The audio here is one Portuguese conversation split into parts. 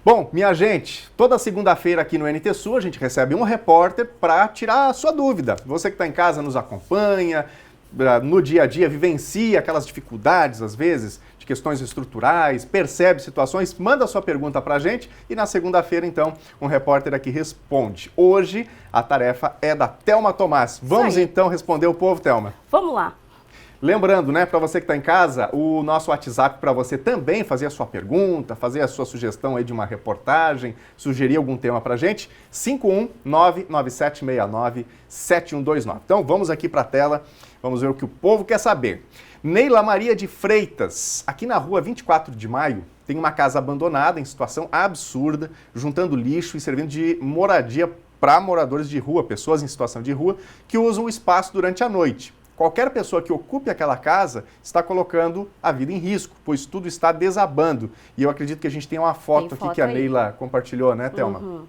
Bom, minha gente, toda segunda-feira aqui no NT Sul a gente recebe um repórter para tirar a sua dúvida. Você que está em casa nos acompanha, no dia a dia vivencia aquelas dificuldades, às vezes, de questões estruturais, percebe situações, manda a sua pergunta para a gente e na segunda-feira, então, um repórter aqui responde. Hoje, a tarefa é da Thelma Tomás. Vamos, então, responder o povo, Thelma? Vamos lá. Lembrando, né, para você que está em casa, o nosso WhatsApp para você também fazer a sua pergunta, fazer a sua sugestão aí de uma reportagem, sugerir algum tema para a gente, 51997697129. Então vamos aqui para a tela, vamos ver o que o povo quer saber. Neila Maria de Freitas, aqui na rua 24 de Maio, tem uma casa abandonada em situação absurda, juntando lixo e servindo de moradia para moradores de rua, pessoas em situação de rua, que usam o espaço durante a noite. Qualquer pessoa que ocupe aquela casa está colocando a vida em risco, pois tudo está desabando. E eu acredito que a gente tem uma foto aqui que a Neila compartilhou, né, Thelma? Uhum.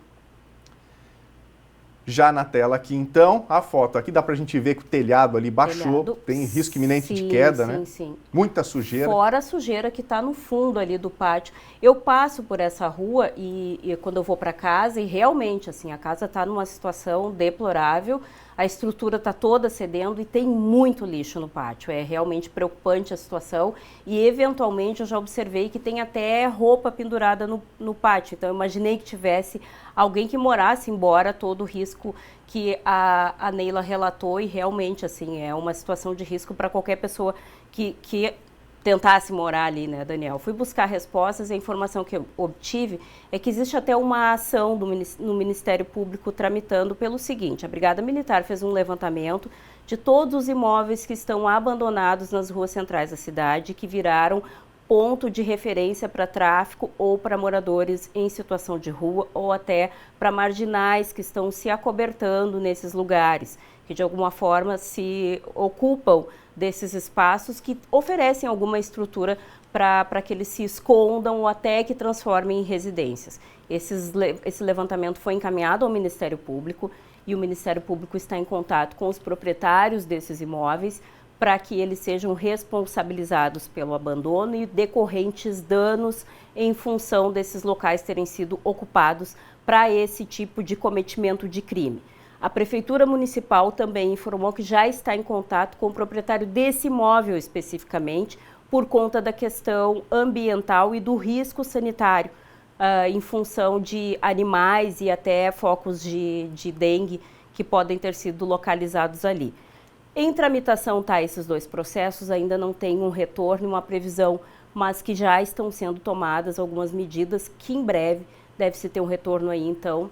Já na tela aqui, então, a foto. Aqui dá pra gente ver que o telhado ali baixou, tem risco iminente de queda, né? Sim. Muita sujeira. Fora a sujeira que está no fundo ali do pátio. Eu passo por essa rua e quando eu vou para casa e realmente, assim, a casa está numa situação deplorável, a estrutura está toda cedendo e tem muito lixo no pátio. É realmente preocupante a situação e, eventualmente, eu já observei que tem até roupa pendurada no pátio. Então, eu imaginei que tivesse alguém que morasse, embora todo o risco que a Neila relatou e realmente, assim, é uma situação de risco para qualquer pessoa que tentasse morar ali, né, Daniel? Fui buscar respostas e a informação que eu obtive é que existe até uma ação no Ministério Público tramitando pelo seguinte: a Brigada Militar fez um levantamento de todos os imóveis que estão abandonados nas ruas centrais da cidade, que viraram ponto de referência para tráfico ou para moradores em situação de rua ou até para marginais que estão se acobertando nesses lugares, que de alguma forma se ocupam desses espaços que oferecem alguma estrutura para que eles se escondam ou até que transformem em residências. Esse levantamento foi encaminhado ao Ministério Público e o Ministério Público está em contato com os proprietários desses imóveis para que eles sejam responsabilizados pelo abandono e decorrentes danos em função desses locais terem sido ocupados para esse tipo de cometimento de crime. A Prefeitura Municipal também informou que já está em contato com o proprietário desse imóvel especificamente por conta da questão ambiental e do risco sanitário em função de animais e até focos de dengue que podem ter sido localizados ali. Em tramitação está esses dois processos, ainda não tem um retorno, uma previsão, mas que já estão sendo tomadas algumas medidas que em breve deve-se ter um retorno aí, então.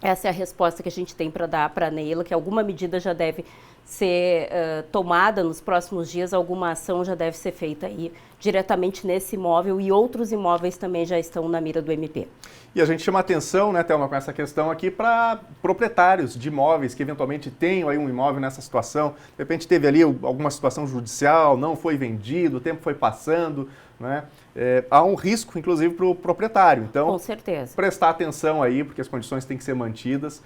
Essa é a resposta que a gente tem para dar para a Neila, que alguma medida já deve ser tomada nos próximos dias, alguma ação já deve ser feita aí diretamente nesse imóvel e outros imóveis também já estão na mira do MP. E a gente chama atenção, né, Thelma, com essa questão aqui para proprietários de imóveis que eventualmente tenham aí um imóvel nessa situação. De repente teve ali alguma situação judicial, não foi vendido, o tempo foi passando, né? Há um risco, inclusive, para o proprietário. Então, com certeza, prestar atenção aí, porque as condições têm que ser mantidas.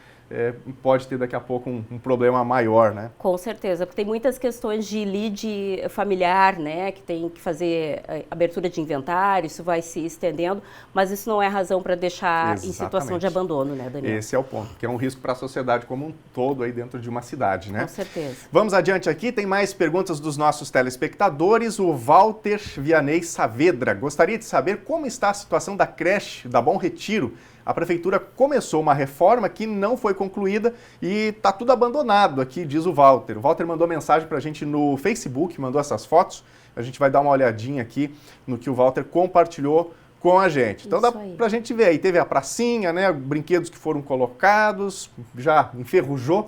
Pode ter daqui a pouco um problema maior, né? Com certeza, porque tem muitas questões de lead familiar, né, que tem que fazer abertura de inventário, isso vai se estendendo, mas isso não é razão para deixar em situação de abandono, né, Daniel? Esse é o ponto, que é um risco para a sociedade como um todo aí dentro de uma cidade, né? Com certeza. Vamos adiante aqui, tem mais perguntas dos nossos telespectadores. O Walter Vianney Saavedra gostaria de saber como está a situação da creche da Bom Retiro. A Prefeitura começou uma reforma que não foi concluída e está tudo abandonado aqui, diz o Walter. O Walter mandou mensagem para a gente no Facebook, mandou essas fotos. A gente vai dar uma olhadinha aqui no que o Walter compartilhou com a gente. Então dá para a gente ver aí, teve a pracinha, né, brinquedos que foram colocados, já enferrujou,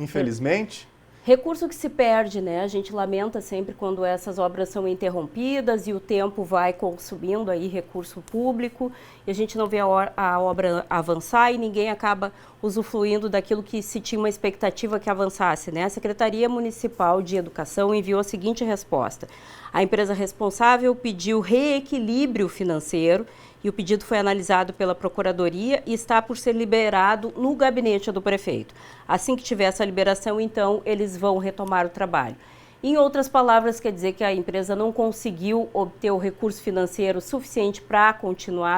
infelizmente. Recurso que se perde, né? A gente lamenta sempre quando essas obras são interrompidas e o tempo vai consumindo aí recurso público e a gente não vê a obra avançar e ninguém acaba usufruindo daquilo que se tinha uma expectativa que avançasse, né? A Secretaria Municipal de Educação enviou a seguinte resposta: a empresa responsável pediu reequilíbrio financeiro e o pedido foi analisado pela Procuradoria e está por ser liberado no gabinete do prefeito. Assim que tiver essa liberação, então, eles vão retomar o trabalho. Em outras palavras, quer dizer que a empresa não conseguiu obter o recurso financeiro suficiente para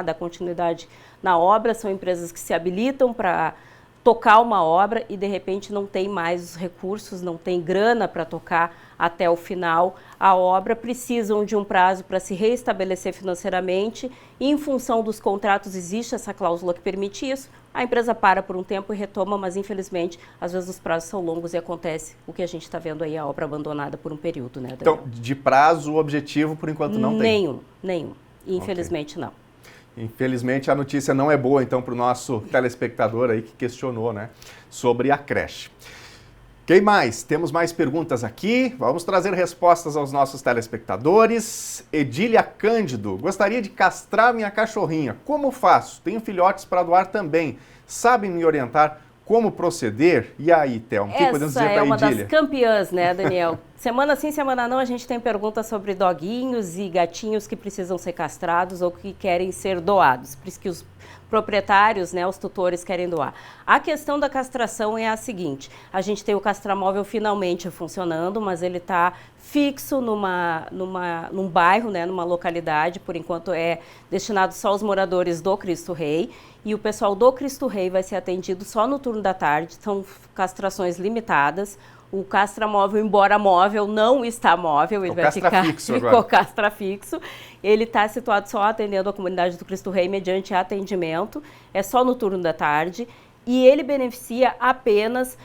dar continuidade na obra. São empresas que se habilitam para tocar uma obra e de repente não tem mais os recursos, não tem grana para tocar até o final a obra, precisam de um prazo para se reestabelecer financeiramente e em função dos contratos existe essa cláusula que permite isso, a empresa para por um tempo e retoma, mas infelizmente às vezes os prazos são longos e acontece o que a gente está vendo aí, a obra abandonada por um período, né, Daniel? Então, de prazo objetivo por enquanto não tem? Nenhum, infelizmente não. Infelizmente a notícia não é boa então para o nosso telespectador aí que questionou, né, sobre a creche. Quem mais? Temos mais perguntas aqui. Vamos trazer respostas aos nossos telespectadores. Edília Cândido. Gostaria de castrar minha cachorrinha. Como faço? Tenho filhotes para doar também. Sabem me orientar como proceder? E aí, Thelma, o que podemos dizer para a Edília? Essa é uma das campeãs, né, Daniel? Semana sim, semana não, a gente tem perguntas sobre doguinhos e gatinhos que precisam ser castrados ou que querem ser doados. Por isso que os proprietários, né, os tutores querem doar. A questão da castração é a seguinte, a gente tem o castramóvel finalmente funcionando, mas ele está fixo num bairro, né, numa localidade, por enquanto é destinado só aos moradores do Cristo Rei, e o pessoal do Cristo Rei vai ser atendido só no turno da tarde, são castrações limitadas. O castramóvel, embora móvel, não está móvel, ele vai ficar ficou castra fixo. Ele está situado só atendendo a comunidade do Cristo Rei mediante atendimento, é só no turno da tarde. E ele beneficia apenas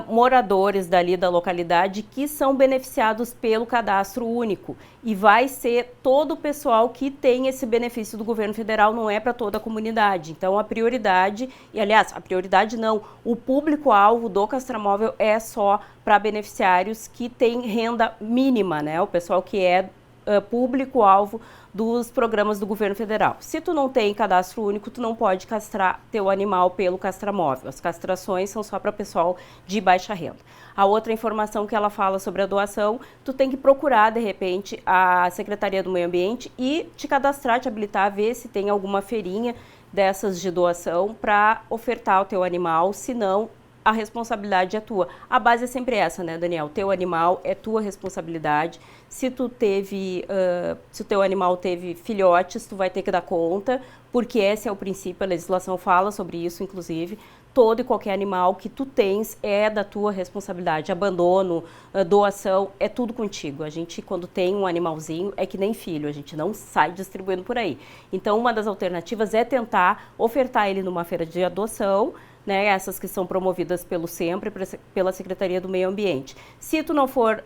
moradores dali da localidade que são beneficiados pelo cadastro único. E vai ser todo o pessoal que tem esse benefício do governo federal, não é para toda a comunidade. Então a prioridade, e aliás, a prioridade não, o público-alvo do castramóvel é só para beneficiários que têm renda mínima, né? O pessoal que é público-alvo dos programas do governo federal. Se tu não tem cadastro único, tu não pode castrar teu animal pelo castramóvel. As castrações são só para pessoal de baixa renda. A outra informação que ela fala sobre a doação, tu tem que procurar, de repente, a Secretaria do Meio Ambiente e te cadastrar, te habilitar, ver se tem alguma feirinha dessas de doação para ofertar o teu animal, senão a responsabilidade é tua. A base é sempre essa, né, Daniel? Teu animal é tua responsabilidade. Se tu se o teu animal teve filhotes, tu vai ter que dar conta, porque esse é o princípio, a legislação fala sobre isso, inclusive. Todo e qualquer animal que tu tens é da tua responsabilidade. Abandono, doação, é tudo contigo. A gente, quando tem um animalzinho, é que nem filho, a gente não sai distribuindo por aí. Então, uma das alternativas é tentar ofertar ele numa feira de adoção, né, essas que são promovidas pelo SEMPRE, pela Secretaria do Meio Ambiente. Se tu não for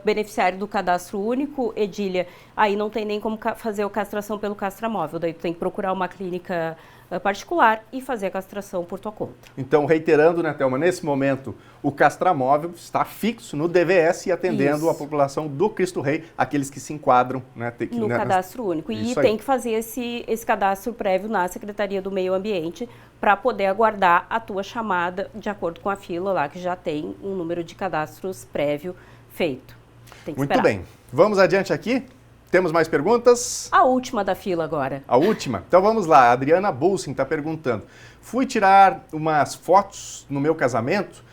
beneficiário do cadastro único, Edília, aí não tem nem como fazer a castração pelo castramóvel, daí tu tem que procurar uma clínica particular e fazer a castração por tua conta. Então, reiterando, né, Thelma, nesse momento, o castramóvel está fixo no DVS e atendendo a população do Cristo Rei, aqueles que se enquadram, né, no cadastro único. E tem que fazer esse cadastro prévio na Secretaria do Meio Ambiente para poder aguardar a tua chamada de acordo com a fila lá, que já tem um número de cadastros prévio feito. Tem que esperar. Muito bem. Vamos adiante aqui? Temos mais perguntas? A última da fila agora. A última? Então vamos lá. A Adriana Bulsin está perguntando. Fui tirar umas fotos no meu casamento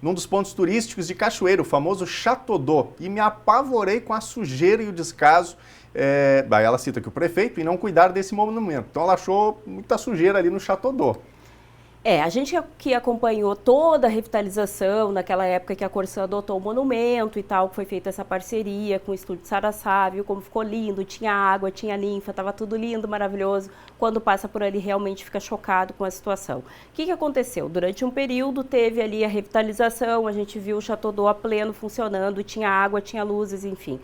num dos pontos turísticos de Cachoeiro, o famoso Chateau d'Eau, e me apavorei com a sujeira e o descaso. Ela cita que o prefeito e não cuidar desse monumento. Então ela achou muita sujeira ali no Chateau d'Eau. A gente que acompanhou toda a revitalização, naquela época que a Corsã adotou o monumento e tal, que foi feita essa parceria com o Estúdio Saraçá, viu como ficou lindo, tinha água, tinha ninfa, estava tudo lindo, maravilhoso. Quando passa por ali, realmente fica chocado com a situação. O que aconteceu? Durante um período teve ali a revitalização, a gente viu o Chateau d'Eau a pleno funcionando, tinha água, tinha luzes, enfim.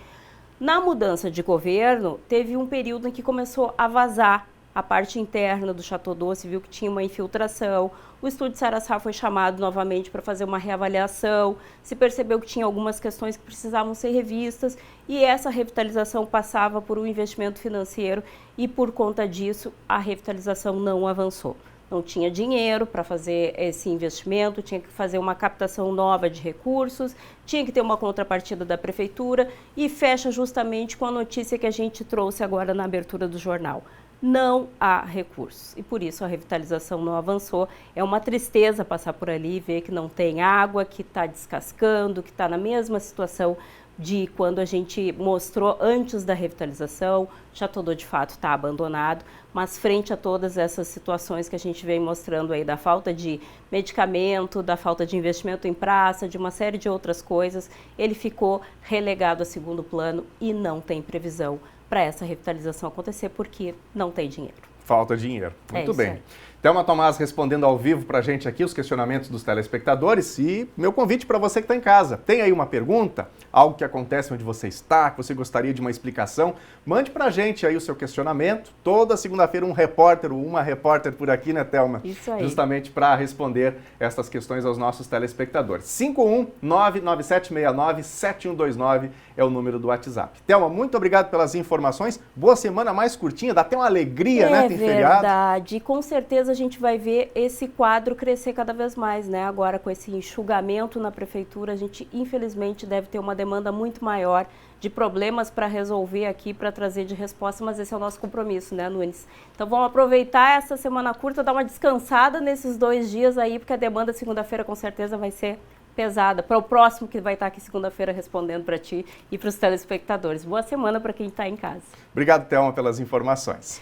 Na mudança de governo, teve um período em que começou a vazar a parte interna do Chateau d'Eau, se viu que tinha uma infiltração. O Estúdio Saraçá foi chamado novamente para fazer uma reavaliação, se percebeu que tinha algumas questões que precisavam ser revistas e essa revitalização passava por um investimento financeiro e por conta disso a revitalização não avançou. Não tinha dinheiro para fazer esse investimento, tinha que fazer uma captação nova de recursos, tinha que ter uma contrapartida da prefeitura e fecha justamente com a notícia que a gente trouxe agora na abertura do jornal. Não há recursos e por isso a revitalização não avançou. É uma tristeza passar por ali e ver que não tem água, que está descascando, que está na mesma situação de quando a gente mostrou antes da revitalização, o Chateau d'Eau de fato está abandonado, mas frente a todas essas situações que a gente vem mostrando aí, da falta de medicamento, da falta de investimento em praça, de uma série de outras coisas, ele ficou relegado a segundo plano e não tem previsão para essa revitalização acontecer porque não tem dinheiro. Falta dinheiro. Muito bem. Aí. Thelma Tomás respondendo ao vivo para a gente aqui os questionamentos dos telespectadores e meu convite para você que está em casa. Tem aí uma pergunta? Algo que acontece onde você está, que você gostaria de uma explicação? Mande para a gente aí o seu questionamento. Toda segunda-feira um repórter ou uma repórter por aqui, né, Thelma? Isso aí. Justamente para responder essas questões aos nossos telespectadores. 51997697129 é o número do WhatsApp. Thelma, muito obrigado pelas informações. Boa semana mais curtinha, dá até uma alegria, né? Tem feriado. É verdade. Com certeza a gente vai ver esse quadro crescer cada vez mais, né? Agora com esse enxugamento na prefeitura, a gente infelizmente deve ter uma demanda muito maior de problemas para resolver aqui, para trazer de resposta, mas esse é o nosso compromisso, né, Nunes? Então vamos aproveitar essa semana curta, dar uma descansada nesses 2 dias aí, porque a demanda segunda-feira com certeza vai ser pesada, para o próximo que vai estar aqui segunda-feira respondendo para ti e para os telespectadores. Boa semana para quem está em casa. Obrigado, Thelma, pelas informações.